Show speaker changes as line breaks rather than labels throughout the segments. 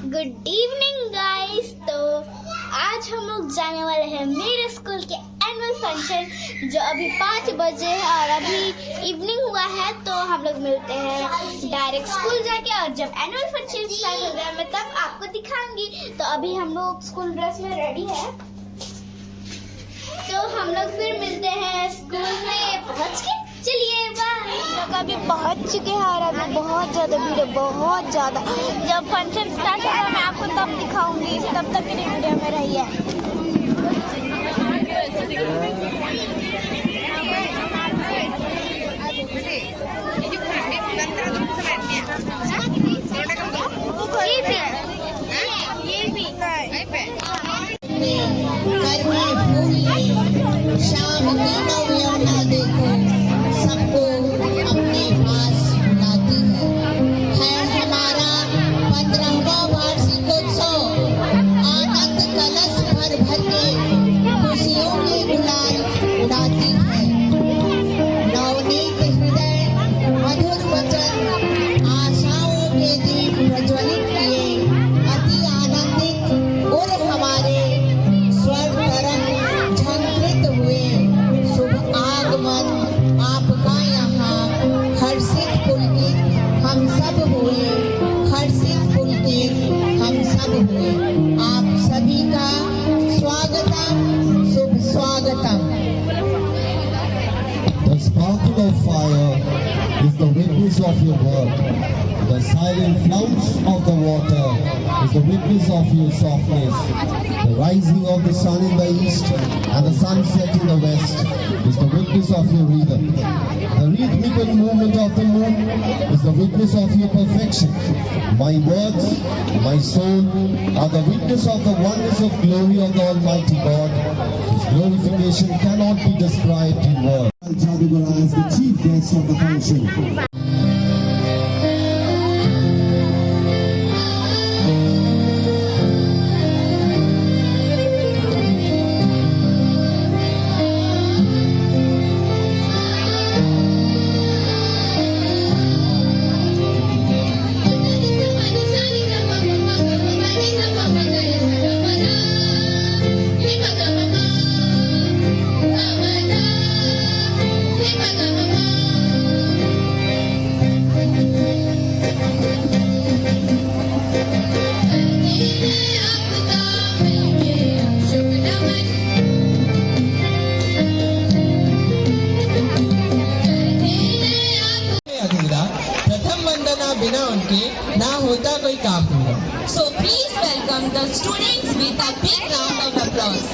Good evening guys. तो आज हम लोग जाने वाले हैं मेरे स्कूल के एनुअल फंक्शन, जो अभी 5 बजे है और अभी इवनिंग हुआ है। तो हम लोग मिलते हैं डायरेक्ट स्कूल जाके, और जब एनुअल फंक्शन स्टार्ट हो गया मैं तब आपको दिखाऊंगी। तो अभी हम लोग स्कूल ड्रेस में रेडी है, तो हम लोग फिर मिलते हैं स्कूल में पहुंच के। चलिए बाय। लोग अभी पहुंच चुके हैं और अभी बहुत ज़्यादा भीड़ है, बहुत ज़्यादा। जब फंक्शन स्टार्ट होगा मैं आपको तब दिखाऊंगी, तब तक मेरी वीडियो में रहिए। ये भी
शाम की नौयों ना देखो, सबको अपने पास बुलाती है हमारा 15वां वार्षिकोत्सव। आनंद कलश भर भर के खुशियों के गुलाल उड़ाती है। नवनीत हृदय मधुर वचन आशाओं के दीप प्रज्वलित किए अति आनंदित और हमारे स्वर तरंग झंकृत हुए। शुभ आगमन आपका यहाँ हर्षित पुलकित हम सब हुए, हर्षित पुलकित हम सब हुए। आप सभी का स्वागतम, शुभ स्वागतम।
The sparkle of fire is the witness of your work. The silent flounce of the water is the witness of your softness. The rising of the sun in the east and the sunset in the west is the witness of your rhythm. The rhythmical movement of the moon is the witness of your perfection. My words, my soul are the witness of the oneness of glory of the Almighty God. His glorification cannot be described in words. Jadugara as the chief guest of the function.
बिना उनके ना होता कोई काम पूरा।
So please welcome the students with a big round of applause.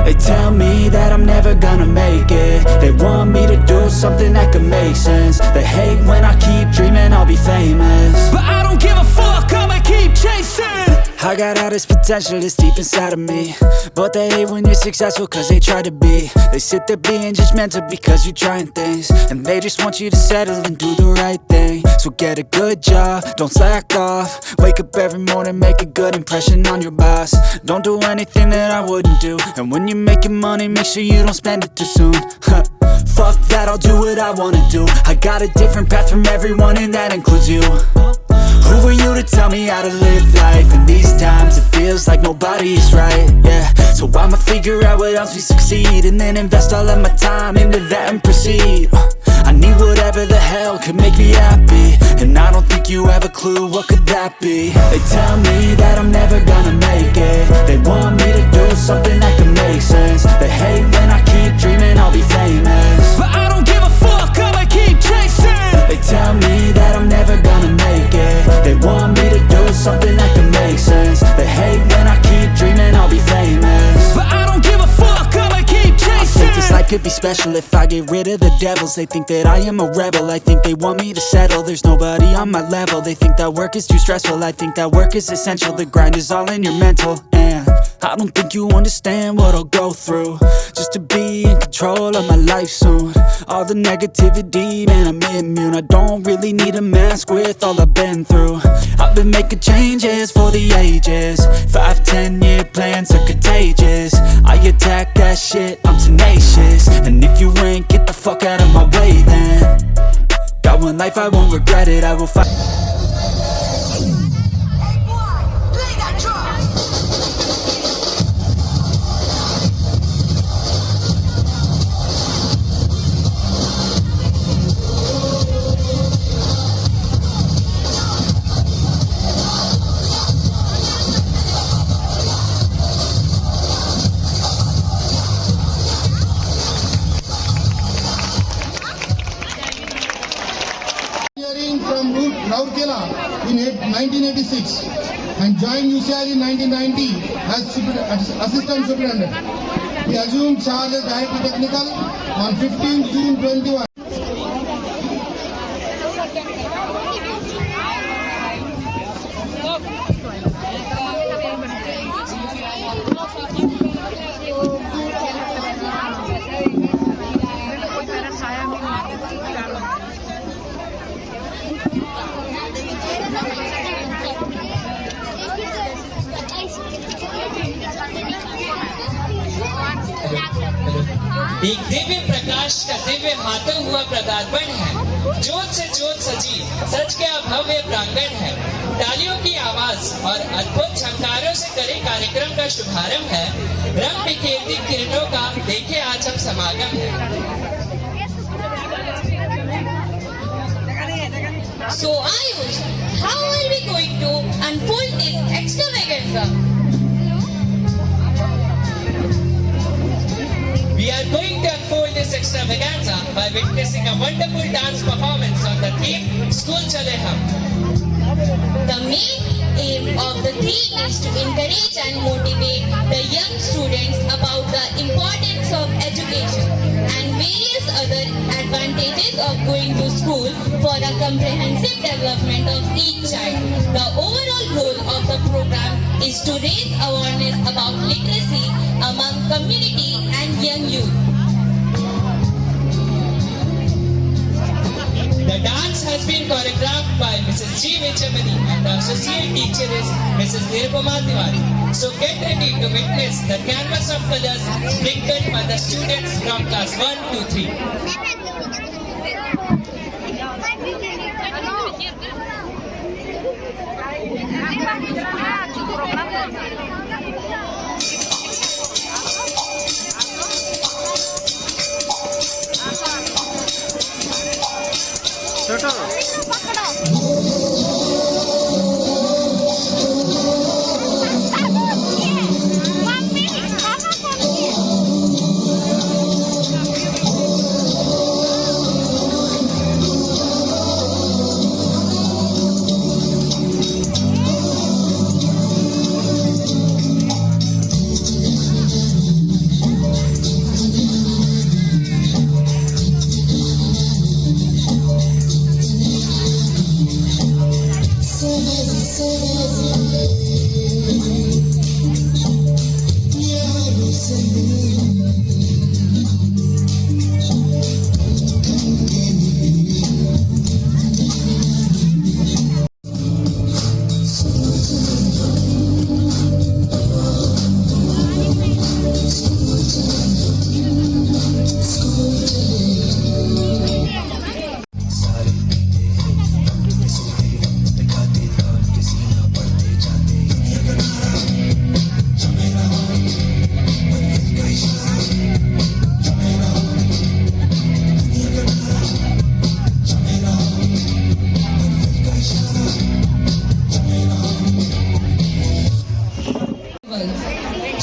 They tell me that I'm never gonna make it. They want me to do something that could make sense. They hate when I keep dreaming I'll be famous, but I don't give a fuck, I'ma keep chasing. I got all this potential that's deep inside of me, but they hate when you're successful cause they try to be. They sit there being judgmental because you're trying things, and they just want you to settle and do the right thing. So get a good job, don't slack off. Wake up every morning, make a good impression on your boss. Don't do anything that I wouldn't do, and when you're making money, make sure you don't spend it too soon. Fuck that, I'll do what I wanna do. I got a different path from everyone, and that includes you. Who are you to tell me how to live life? In these times it feels like nobody is right, yeah. So I'ma figure out what else we succeed, and then invest all of my time into that and proceed. I need whatever the hell could make me happy, and I don't think you have a clue what could that be. They tell me that I'm never gonna make it. They want me to do something that could make sense. They hate when I keep dreaming I'll be famous, but I don't give a fuck, I'ma keep chasing. They tell me that I'm never gonna make it. They want me to do something that can make sense. They hate when I keep dreaming I'll be famous, but I don't give a fuck, I'ma keep chasing. I think this life could be special if I get rid of the devils. They think that I am a rebel, I think they want me to settle. There's nobody on my level. They think that work is too stressful, I think that work is essential. The grind is all in your mental, and I don't think you understand what I'll go through just to be in control of my life soon. All the negativity, man, I'm immune. I don't really need a mask with all I've been through. I've been making changes for the ages. 5-10 year plans are contagious. I attack that shit, I'm tenacious. And if you ain't, get the fuck out of my way then. Got one life, I won't regret it, I will fight.
From Rourkela in 1986 and joined UCR in 1990 as Assistant Superintendent. He assumed charge as Director Technical on 15 June 21.
एक दिव्य प्रकाश का दिव्य हाथों हुआ पदार्पण है। जोत से जोत सजी सच के भव्य प्रांगण है। तालियों की आवाज और अद्भुत झंकारों से करे कार्यक्रम का शुभारंभ है। रंग बिखेरती किरणों का देखे आज हम समागम है।
So Ayush, how are we going to unfold this extravaganza?
We are going to unfold this extravaganza by witnessing a wonderful dance performance on the theme School Chale Hum.
The main aim of the theme is to encourage and motivate the young students about the importance of education and various other advantages of going to school for the comprehensive development of each child. The overall goal of the program is to raise awareness about literacy among community and young youth.
The dance has been choreographed by Mrs. G. Vichamani and the associate teacher is Mrs. Nirupama Tiwari. So get ready to witness the canvas of colors sprinkled by the students from class 1 to 3.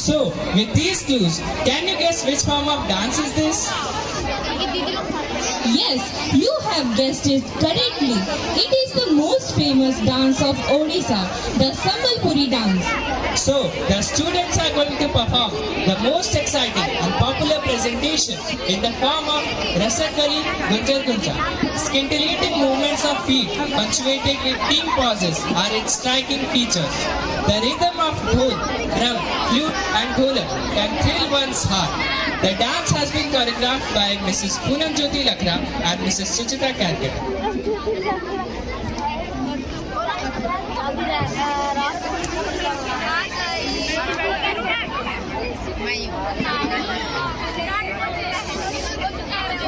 So, with these clues, can you guess which form of dance is this?
Yes, you have guessed it correctly. It is the most famous dance of Odisha, the Sambalpuri dance.
So, the students are going to perform the most exciting and popular presentation in the form of Rasakari Gunjar Gunja. Scintillating movements of feet punctuated with team pauses are its striking features. The rhythm of dhol, drum, flute and dholak can thrill one's heart. The dance has been choreographed by Mrs. Poonam Jyoti Lakra and Mrs. Suchita Karkar.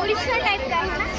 Orissa type का है ना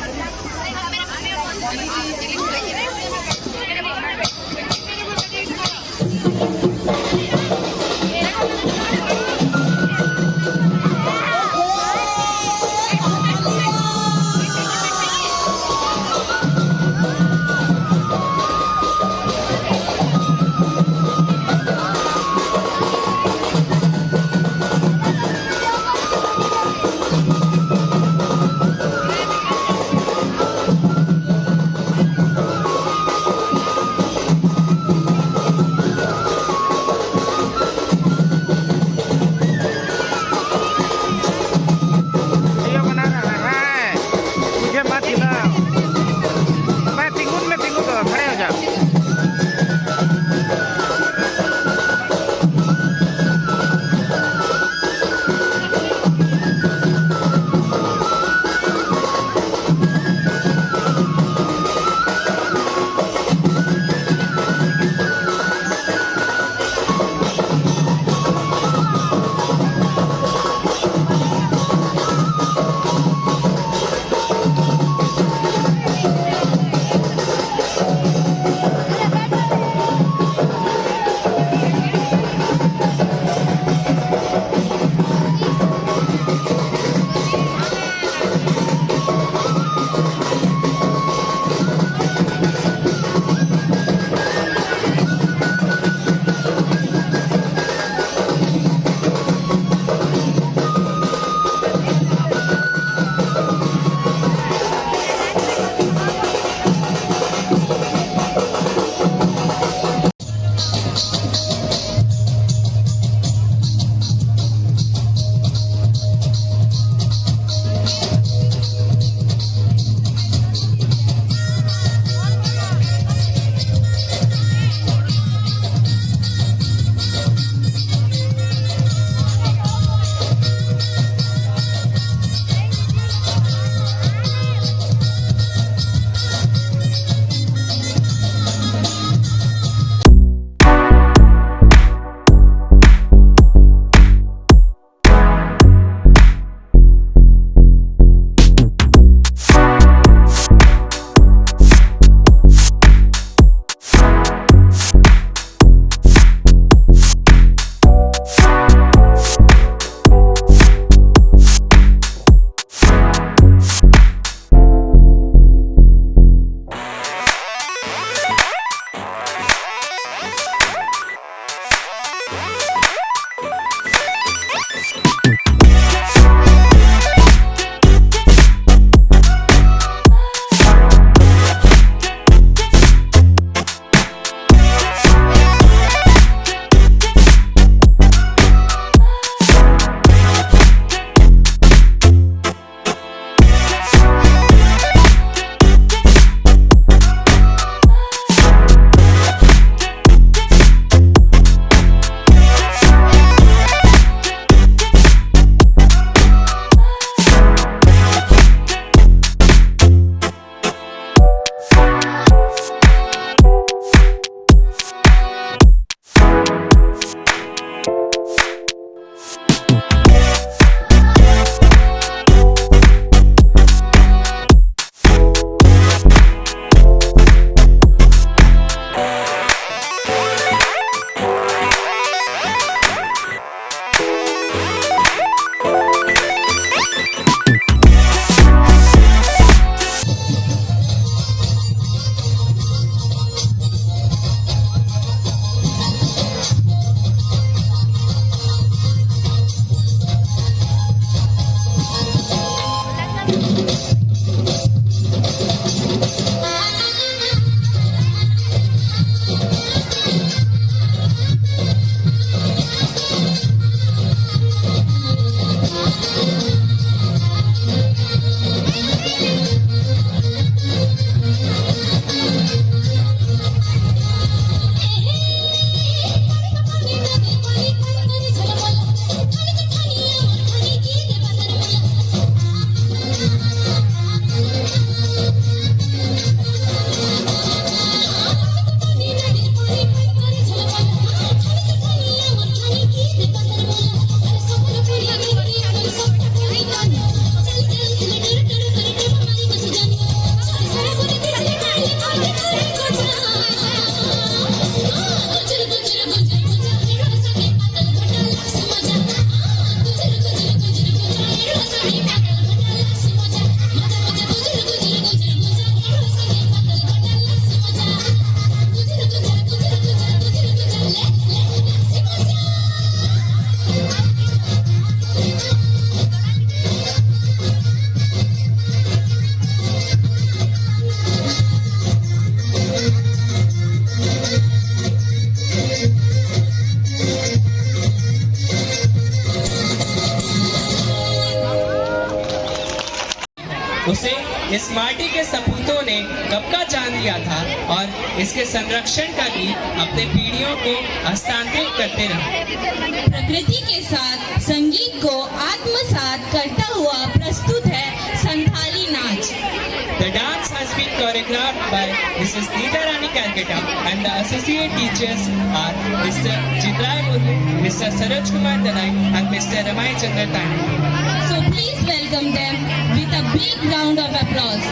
उसे इस माटी के सपूतों ने कब का जान लिया था और इसके संरक्षण का भी अपने पीढ़ियों को हस्तांतरित करते रहे।
प्रकृति के साथ संगीत को आत्मसात करता हुआ प्रस्तुत है संथाली नाच।
The dance has been choreographed by Mrs. Neeta Rani Calcutta and the associate teachers are Mr. Chitrai Murli, Mr. Saroj Kumar Dalai and Mr. Ramai Chandra Tani.
So please welcome them with a big round of applause.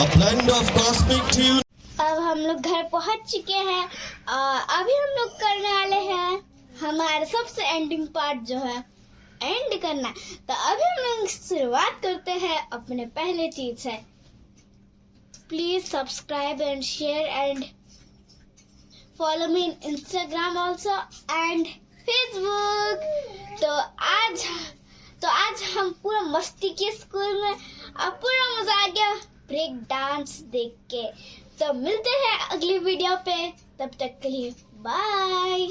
a blend of cosmic tune.
अब हम लोग घर पहुंच चुके हैं और अभी हम लोग करने वाले हैं हमारा सबसे एंडिंग पार्ट जो है एंड करना। तो अभी हम लोग शुरुआत करते हैं अपने पहले चीज से। Please subscribe and share and follow me in Instagram also and Facebook. तो आज हम पूरा मस्ती के स्कूल में अब पूरा मजा आ गया ब्रेक डांस देख के। तो मिलते हैं अगली वीडियो पे, तब तक के लिए बाय।